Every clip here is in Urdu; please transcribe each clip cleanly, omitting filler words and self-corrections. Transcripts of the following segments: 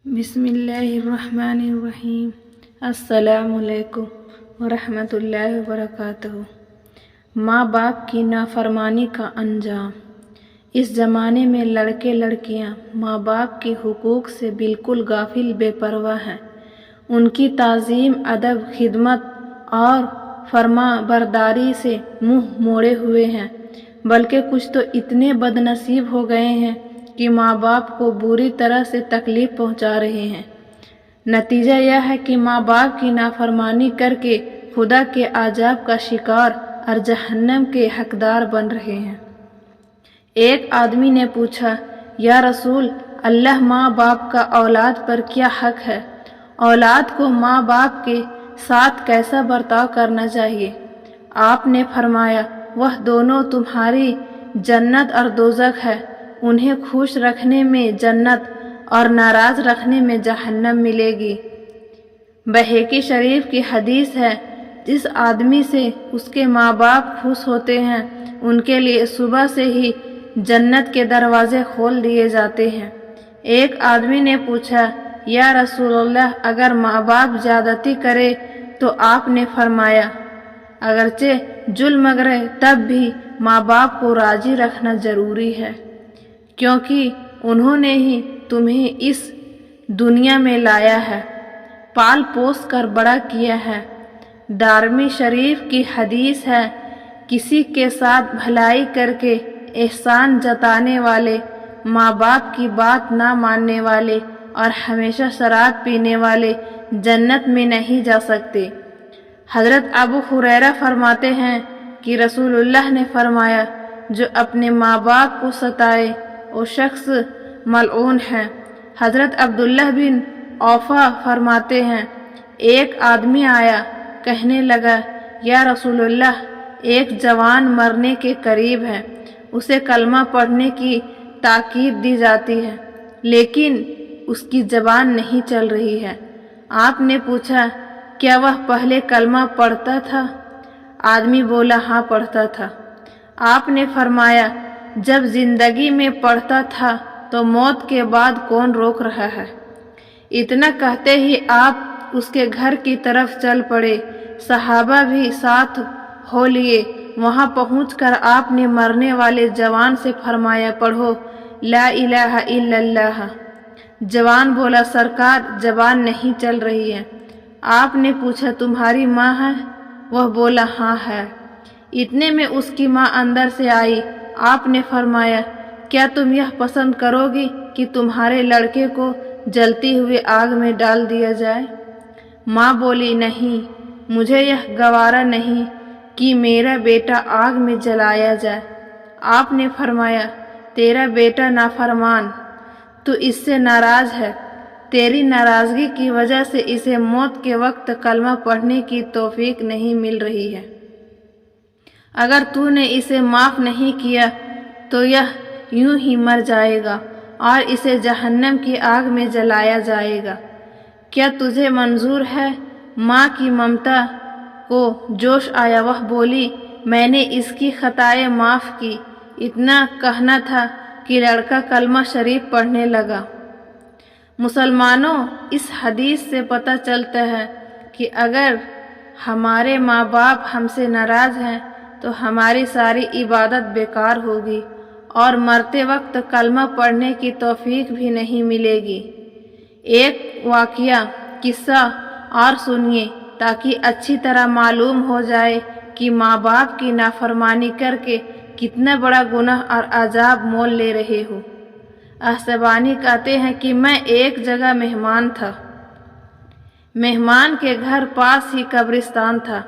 بسم اللہ الرحمن الرحیم۔ السلام علیکم ورحمۃ اللہ وبرکاتہ۔ ماں باپ کی نافرمانی کا انجام۔ اس زمانے میں لڑکے لڑکیاں ماں باپ کے حقوق سے بالکل غافل بے پرواہ ہیں۔ ان کی تعظیم، ادب، خدمت اور فرما برداری سے منہ موڑے ہوئے ہیں، بلکہ کچھ تو اتنے بد نصیب ہو گئے ہیں کہ ماں باپ کو بری طرح سے تکلیف پہنچا رہے ہیں۔ نتیجہ یہ ہے کہ ماں باپ کی نافرمانی کر کے خدا کے عذاب کا شکار اور جہنم کے حقدار بن رہے ہیں۔ ایک آدمی نے پوچھا، یا رسول اللہ، ماں باپ کا اولاد پر کیا حق ہے؟ اولاد کو ماں باپ کے ساتھ کیسا برتاؤ کرنا چاہیے؟ آپ نے فرمایا، وہ دونوں تمہاری جنت اور دوزخ ہے۔ انہیں خوش رکھنے میں جنت اور ناراض رکھنے میں جہنم ملے گی۔ بخاری شریف کی حدیث ہے، جس آدمی سے اس کے ماں باپ خوش ہوتے ہیں، ان کے لیے صبح سے ہی جنت کے دروازے کھول دیے جاتے ہیں۔ ایک آدمی نے پوچھا، یا رسول اللہ، اگر ماں باپ زیادتی کرے تو آپ نے فرمایا، اگرچہ ظلم کرے تب بھی ماں باپ کو راضی رکھنا ضروری ہے، کیونکہ انہوں نے ہی تمہیں اس دنیا میں لایا ہے، پال پوس کر بڑا کیا ہے۔ دارمی شریف کی حدیث ہے، کسی کے ساتھ بھلائی کر کے احسان جتانے والے، ماں باپ کی بات نہ ماننے والے اور ہمیشہ شراب پینے والے جنت میں نہیں جا سکتے۔ حضرت ابو ہریرہ فرماتے ہیں کہ رسول اللہ نے فرمایا، جو اپنے ماں باپ کو ستائے وہ شخص ملعون ہے۔ حضرت عبداللہ بن اوفا فرماتے ہیں، ایک آدمی آیا، کہنے لگا، یا رسول اللہ، ایک جوان مرنے کے قریب ہے، اسے کلمہ پڑھنے کی تاکید دی جاتی ہے، لیکن اس کی زبان نہیں چل رہی ہے۔ آپ نے پوچھا، کیا وہ پہلے کلمہ پڑھتا تھا؟ آدمی بولا، ہاں پڑھتا تھا۔ آپ نے فرمایا، جب زندگی میں پڑھتا تھا تو موت کے بعد کون روک رہا ہے؟ اتنا کہتے ہی آپ اس کے گھر کی طرف چل پڑے، صحابہ بھی ساتھ ہو لیے۔ وہاں پہنچ کر آپ نے مرنے والے جوان سے فرمایا، پڑھو لا الہ الا اللہ۔ جوان بولا، سرکار زبان نہیں چل رہی ہے۔ آپ نے پوچھا، تمہاری ماں ہے؟ وہ بولا، ہاں ہے۔ اتنے میں اس کی ماں اندر سے آئی۔ آپ نے فرمایا، کیا تم یہ پسند کرو گی کہ تمہارے لڑکے کو جلتی ہوئی آگ میں ڈال دیا جائے؟ ماں بولی، نہیں، مجھے یہ گوارا نہیں کہ میرا بیٹا آگ میں جلایا جائے۔ آپ نے فرمایا، تیرا بیٹا نافرمان، تو اس سے ناراض ہے، تیری ناراضگی کی وجہ سے اسے موت کے وقت کلمہ پڑھنے کی توفیق نہیں مل رہی ہے۔ اگر تو نے اسے معاف نہیں کیا تو یہ یوں ہی مر جائے گا اور اسے جہنم کی آگ میں جلایا جائے گا۔ کیا تجھے منظور ہے؟ ماں کی ممتا کو جوش آیا، وہ بولی، میں نے اس کی خطائیں معاف کی۔ اتنا کہنا تھا کہ لڑکا کلمہ شریف پڑھنے لگا۔ مسلمانوں، اس حدیث سے پتہ چلتا ہے کہ اگر ہمارے ماں باپ ہم سے ناراض ہیں تو ہماری ساری عبادت بیکار ہوگی اور مرتے وقت کلمہ پڑھنے کی توفیق بھی نہیں ملے گی۔ ایک واقعہ، قصہ اور سنیے تاکہ اچھی طرح معلوم ہو جائے کہ ماں باپ کی نافرمانی کر کے کتنا بڑا گناہ اور عذاب مول لے رہے ہو۔ احسبانی کہتے ہیں کہ میں ایک جگہ مہمان تھا۔ مہمان کے گھر پاس ہی قبرستان تھا۔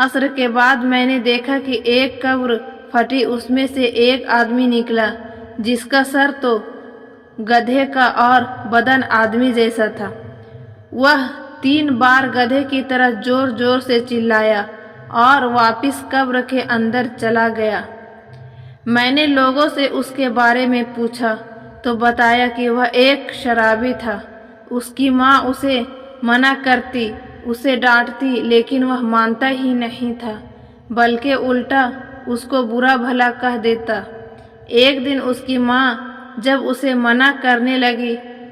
عصر کے بعد میں نے دیکھا کہ ایک قبر پھٹی، اس میں سے ایک آدمی نکلا جس کا سر تو گدھے کا اور بدن آدمی جیسا تھا۔ وہ 3 بار گدھے کی طرح زور زور سے چلایا اور واپس قبر کے اندر چلا گیا۔ میں نے لوگوں سے اس کے بارے میں پوچھا تو بتایا کہ وہ ایک شرابی تھا۔ اس کی ماں اسے منع کرتی، اسے ڈانٹتی، لیکن وہ مانتا ہی نہیں تھا، بلکہ الٹا اس کو برا بھلا کہہ دیتا۔ ایک دن اس کی ماں جب اسے منع کرنے لگی